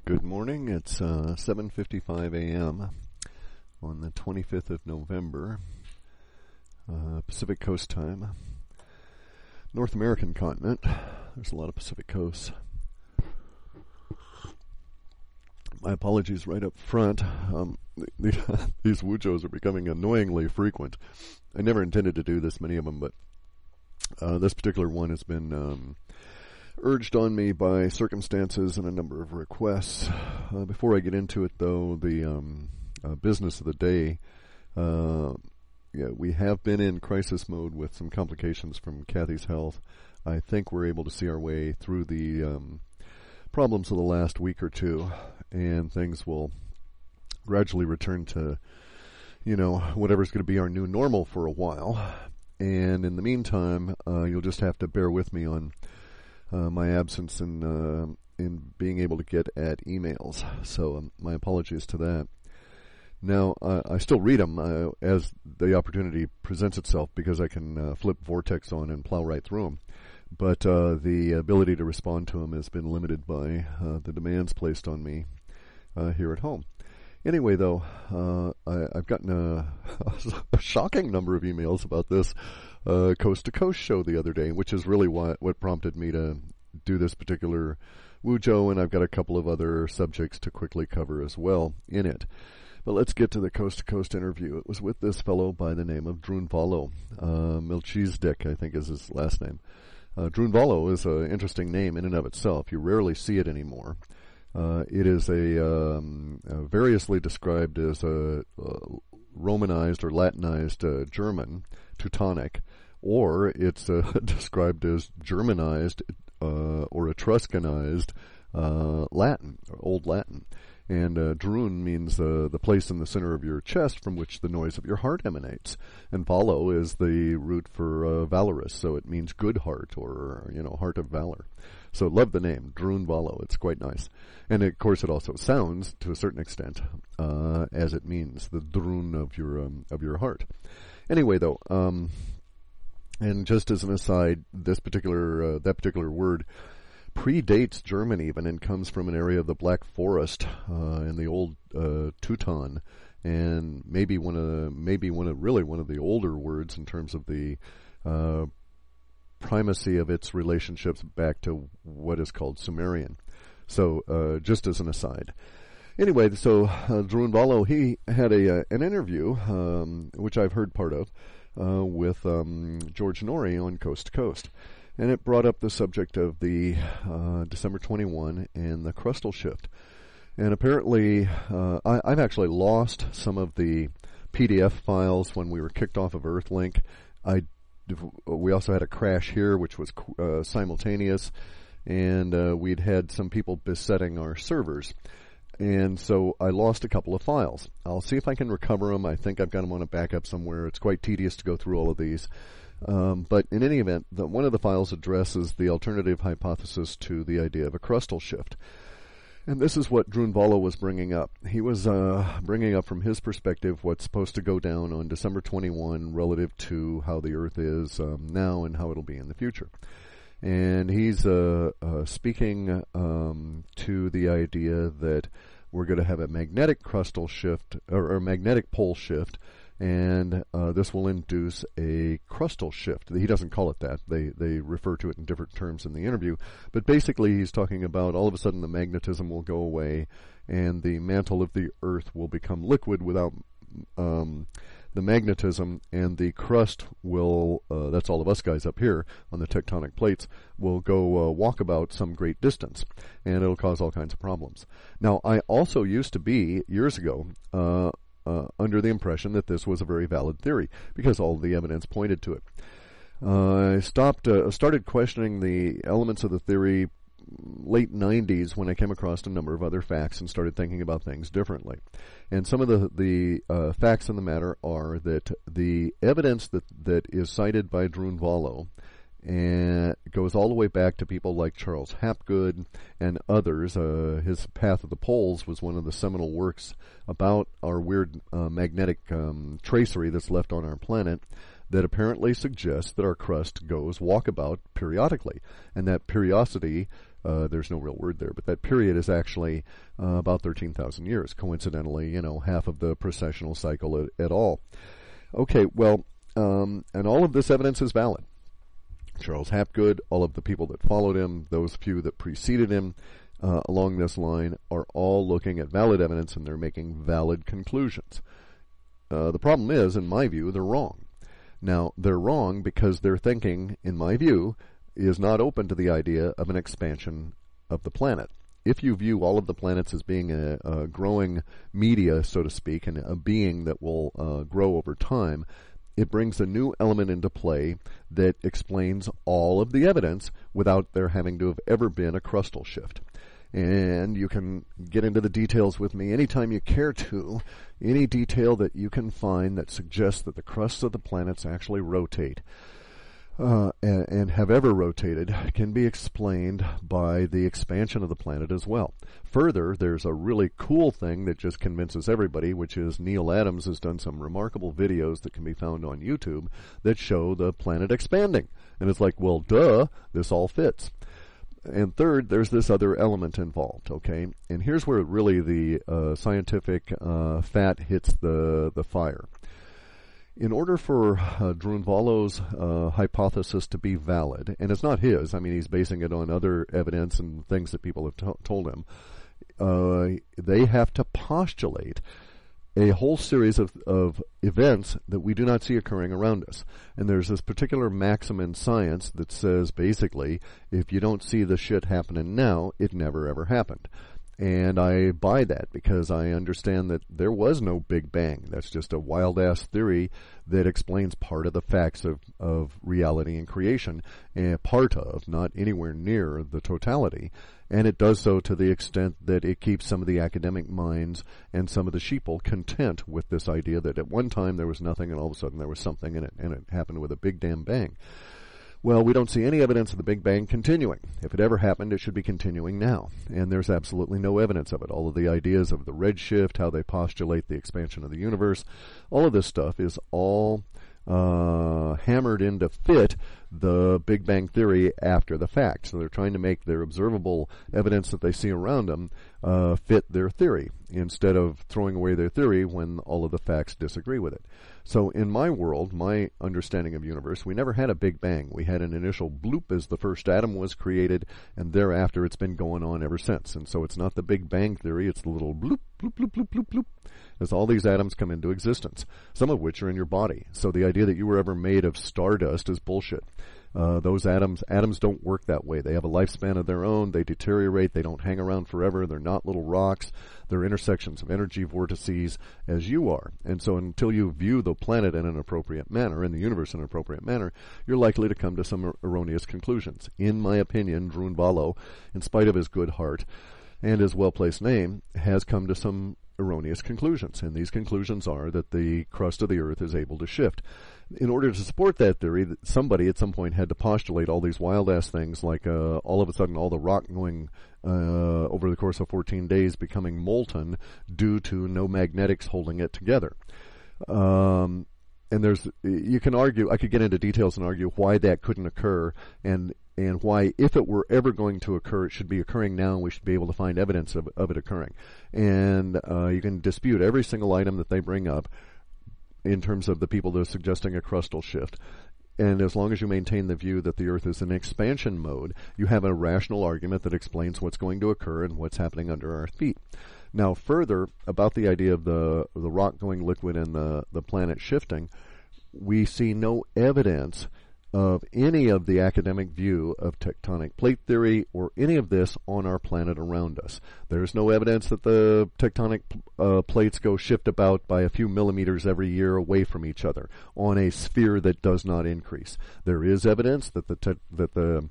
Good morning. It's 7:55 a.m. on the 25th of November, Pacific Coast time. North American continent. There's a lot of Pacific coasts. My apologies right up front. These Wujos are becoming annoyingly frequent. I never intended to do this many of them, but this particular one has been urged on me by circumstances and a number of requests. Before I get into it, though, the business of the day, we have been in crisis mode with some complications from Kathy's health. I think we're able to see our way through the problems of the last week or two, and things will gradually return to, whatever's going to be our new normal for a while. And in the meantime, you'll just have to bear with me on my absence in being able to get at emails. So my apologies to that. Now, I still read them as the opportunity presents itself, because I can flip Vortex on and plow right through them. But the ability to respond to them has been limited by the demands placed on me here at home. Anyway, though, I've gotten a shocking number of emails about this Coast to Coast show the other day, which is really what prompted me to do this particular Wujo, and I've got a couple of other subjects to quickly cover as well in it. But let's get to the Coast to Coast interview. It was with this fellow by the name of Drunvalo. Melchizedek, I think, is his last name. Drunvalo is an interesting name in and of itself. You rarely see it anymore. It is variously described as a Romanized or Latinized German, Teutonic, or it's described as Germanized or Etruscanized Latin, or Old Latin. And Drun means the place in the center of your chest from which the noise of your heart emanates. And Valo is the root for valorous, so it means good heart, or, heart of valor. So love the name, Drunvalo. It's quite nice. And of course it also sounds, to a certain extent, as it means, the Drun of your heart. Anyway, though, and just as an aside, that particular word predates German even, and comes from an area of the Black Forest in the old Teuton, and maybe one of the older words in terms of the primacy of its relationships back to what is called Sumerian. So just as an aside. Anyway, so Drunvalo, he had an interview, which I've heard part of, with George Norrie on Coast to Coast. And it brought up the subject of the December 21 and the crustal shift. And apparently, I've actually lost some of the PDF files when we were kicked off of Earthlink. We also had a crash here, which was simultaneous, and we'd had some people besetting our servers. And so I lost a couple of files. I'll see if I can recover them. I think I've got them on a backup somewhere. It's quite tedious to go through all of these. But in any event, one of the files addresses the alternative hypothesis to the idea of a crustal shift. And this is what Drunvalo was bringing up. He was bringing up from his perspective what's supposed to go down on December 21 relative to how the Earth is now and how it'll be in the future. And he's speaking to the idea that we're going to have a magnetic crustal shift, or a magnetic pole shift, and this will induce a crustal shift. He doesn't call it that. They refer to it in different terms in the interview. But basically he's talking about all of a sudden the magnetism will go away and the mantle of the Earth will become liquid without the magnetism, and the crust will, that's all of us guys up here on the tectonic plates, will go walk about some great distance, and it'll cause all kinds of problems. Now, I also used to be, years ago, under the impression that this was a very valid theory, because all the evidence pointed to it. I started questioning the elements of the theory late 90s when I came across a number of other facts and started thinking about things differently. And some of the facts in the matter are that the evidence that is cited by Drunvalo goes all the way back to people like Charles Hapgood and others. His Path of the Poles was one of the seminal works about our weird magnetic tracery that's left on our planet, that apparently suggests that our crust goes walkabout periodically, and that periodicity there's no real word there, but that period is actually about 13,000 years. Coincidentally, half of the precessional cycle at all. Okay, well, and all of this evidence is valid. Charles Hapgood, all of the people that followed him, those few that preceded him along this line are all looking at valid evidence, and they're making valid conclusions. The problem is, in my view, they're wrong. Now, they're wrong because their thinking, in my view, is not open to the idea of an expansion of the planet. If you view all of the planets as being a growing media, so to speak, and a being that will grow over time, it brings a new element into play that explains all of the evidence without there having to have ever been a crustal shift. And you can get into the details with me anytime you care to. Any detail that you can find that suggests that the crusts of the planets actually rotate and have ever rotated can be explained by the expansion of the planet as well. Further, there's a really cool thing that just convinces everybody, which is Neil Adams has done some remarkable videos that can be found on YouTube that show the planet expanding. And it's like, well, duh, this all fits. And third, there's this other element involved, okay? And here's where really the scientific fat hits the fire. In order for Drunvalo's hypothesis to be valid, and it's not his, I mean, he's basing it on other evidence and things that people have told him, they have to postulate a whole series of events that we do not see occurring around us. And there's this particular maxim in science that says, basically, if you don't see the shit happening now, it never ever happened. And I buy that because I understand that there was no Big Bang. That's just a wild-ass theory that explains part of the facts of reality and creation, and part of, not anywhere near the totality. And it does so to the extent that it keeps some of the academic minds and some of the sheeple content with this idea that at one time there was nothing and all of a sudden there was something, and it happened with a big damn bang. Well, we don't see any evidence of the Big Bang continuing. If it ever happened, it should be continuing now. And there's absolutely no evidence of it. All of the ideas of the redshift, how they postulate the expansion of the universe, all of this stuff is all hammered in to fit the Big Bang theory after the fact. So they're trying to make their observable evidence that they see around them fit their theory, instead of throwing away their theory when all of the facts disagree with it. So in my world, my understanding of universe, we never had a Big Bang. We had an initial bloop as the first atom was created, and thereafter it's been going on ever since. And so it's not the Big Bang theory, it's the little bloop, bloop, bloop, bloop, bloop, bloop, as all these atoms come into existence, some of which are in your body. So the idea that you were ever made of stardust is bullshit. Those atoms don't work that way. They have a lifespan of their own. They deteriorate. They don't hang around forever. They're not little rocks. They're intersections of energy vortices as you are. And so until you view the planet in an appropriate manner, and the universe in an appropriate manner, you're likely to come to some erroneous conclusions. In my opinion, Drunvalo, in spite of his good heart and his well-placed name, has come to some erroneous conclusions. And these conclusions are that the crust of the Earth is able to shift. In order to support that theory, somebody at some point had to postulate all these wild-ass things, like all of a sudden all the rock going over the course of 14 days becoming molten due to no magnetics holding it together. And you can argue, I could get into details and argue why that couldn't occur, and why, if it were ever going to occur, it should be occurring now, and we should be able to find evidence of it occurring. And you can dispute every single item that they bring up in terms of the people that are suggesting a crustal shift. And as long as you maintain the view that the Earth is in expansion mode, you have a rational argument that explains what's going to occur and what's happening under our feet. Now, further, about the idea of the rock going liquid and the planet shifting, we see no evidence of any of the academic view of tectonic plate theory or any of this on our planet around us. There's no evidence that the tectonic plates go shift about by a few millimeters every year away from each other on a sphere that does not increase. There is evidence that the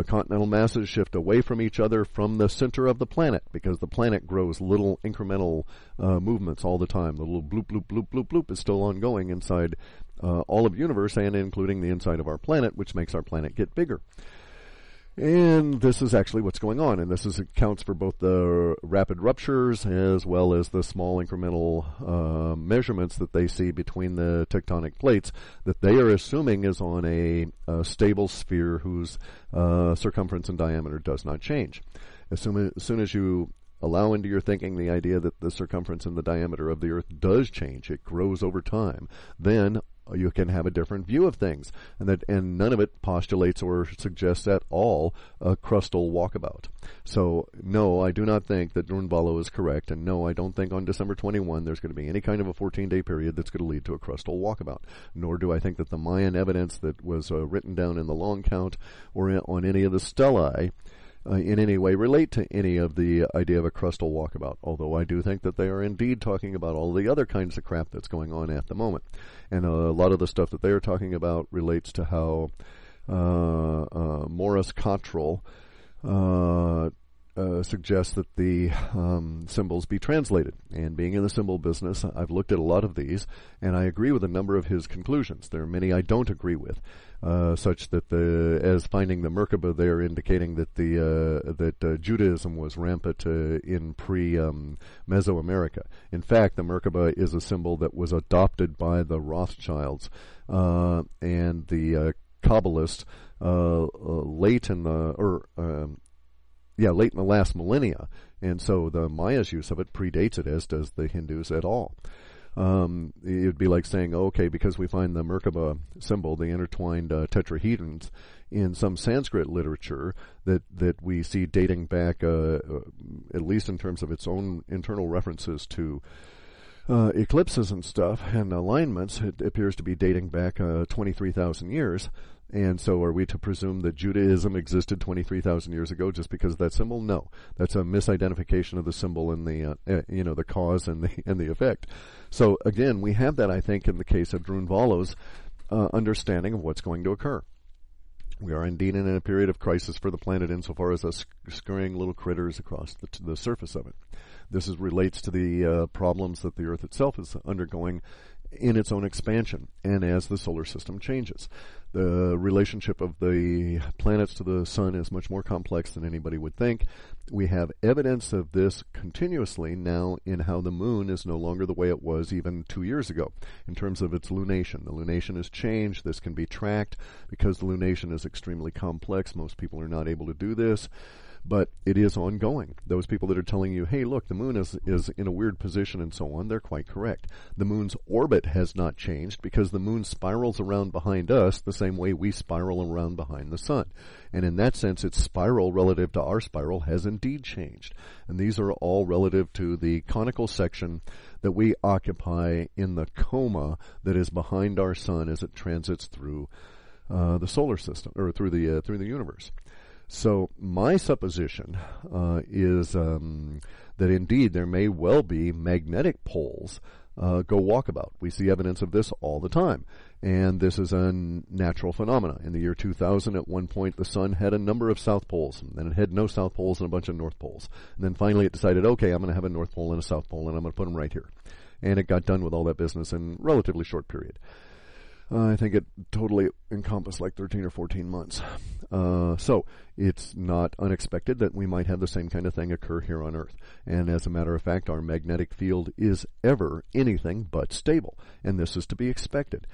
continental masses shift away from each other from the center of the planet, because the planet grows little incremental movements all the time. The little bloop, bloop, bloop, bloop, bloop is still ongoing inside all of the universe, and including the inside of our planet, which makes our planet get bigger. And this is actually what's going on, and this accounts for both the rapid ruptures as well as the small incremental measurements that they see between the tectonic plates that they are assuming is on a stable sphere whose circumference and diameter does not change. As soon as you allow into your thinking the idea that the circumference and the diameter of the Earth does change, it grows over time, then you can have a different view of things, and none of it postulates or suggests at all a crustal walkabout. So no, I do not think that Drunvalo is correct, and no, I don't think on December 21 there's going to be any kind of a 14-day period that's going to lead to a crustal walkabout. Nor do I think that the Mayan evidence that was written down in the long count or on any of the stelae in any way relate to any of the idea of a crustal walkabout, although I do think that they are indeed talking about all the other kinds of crap that's going on at the moment. And a lot of the stuff that they are talking about relates to how Morris Cottrell suggests that the symbols be translated. And being in the symbol business, I've looked at a lot of these, and I agree with a number of his conclusions. There are many I don't agree with, such that as finding the Merkaba there indicating that that Judaism was rampant in pre-Mesoamerica. In fact, the Merkaba is a symbol that was adopted by the Rothschilds and the Kabbalists late in the last millennia, and so the Maya's use of it predates it, as does the Hindus at all. It would be like saying, okay, because we find the Merkaba symbol, the intertwined tetrahedrons, in some Sanskrit literature that we see dating back, at least in terms of its own internal references to eclipses and stuff and alignments, it appears to be dating back 23,000 years. And so are we to presume that Judaism existed 23,000 years ago just because of that symbol? No. That's a misidentification of the symbol and the cause and the effect. So again, we have that, I think, in the case of Drunvalo's understanding of what's going to occur. We are indeed in a period of crisis for the planet insofar as us scurrying little critters across the surface of it. This relates to the problems that the Earth itself is undergoing in its own expansion, and as the solar system changes. The relationship of the planets to the sun is much more complex than anybody would think. We have evidence of this continuously now in how the moon is no longer the way it was even 2 years ago in terms of its lunation. The lunation has changed. This can be tracked because the lunation is extremely complex. Most people are not able to do this, but it is ongoing. Those people that are telling you, hey, look, the moon is in a weird position and so on, they're quite correct. The moon's orbit has not changed because the moon spirals around behind us the same way we spiral around behind the sun. And in that sense, its spiral relative to our spiral has indeed changed. And these are all relative to the conical section that we occupy in the coma that is behind our sun as it transits through the solar system, or through the universe. So my supposition is that indeed there may well be magnetic poles go walkabout. We see evidence of this all the time, and this is a natural phenomena. In the year 2000, at one point, the sun had a number of south poles, and then it had no south poles and a bunch of north poles. And then finally it decided, okay, I'm going to have a north pole and a south pole, and I'm going to put them right here. And it got done with all that business in a relatively short period. I think it totally encompassed like 13 or 14 months. So it's not unexpected that we might have the same kind of thing occur here on Earth. And as a matter of fact, our magnetic field is ever anything but stable. And this is to be expected.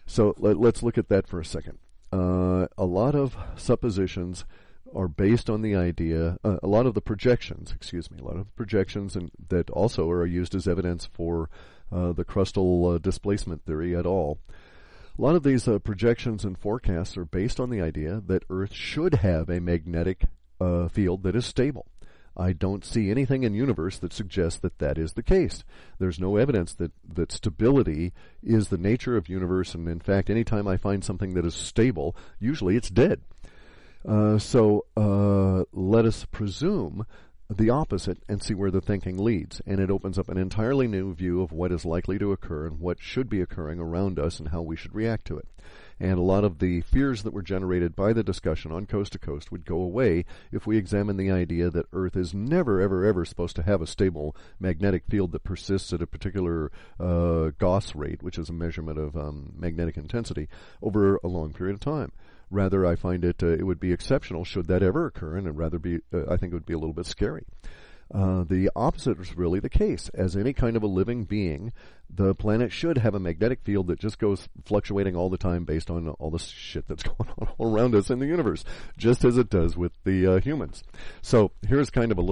So let's look at that for a second. A lot of suppositions are based on the idea, a lot of the projections and that also are used as evidence for the crustal displacement theory at all. A lot of these projections and forecasts are based on the idea that Earth should have a magnetic field that is stable. I don't see anything in the universe that suggests that that is the case. There's no evidence that stability is the nature of the universe, and in fact, anytime I find something that is stable, usually it's dead. So let us presume the opposite and see where the thinking leads. And it opens up an entirely new view of what is likely to occur and what should be occurring around us and how we should react to it. And a lot of the fears that were generated by the discussion on Coast to Coast would go away if we examine the idea that Earth is never, ever, ever supposed to have a stable magnetic field that persists at a particular Gauss rate, which is a measurement of magnetic intensity, over a long period of time. Rather, I find it would be exceptional should that ever occur, and I think it would be a little bit scary. The opposite is really the case. As any kind of a living being, the planet should have a magnetic field that just goes fluctuating all the time based on all the shit that's going on all around us in the universe, just as it does with the humans. So here's kind of a little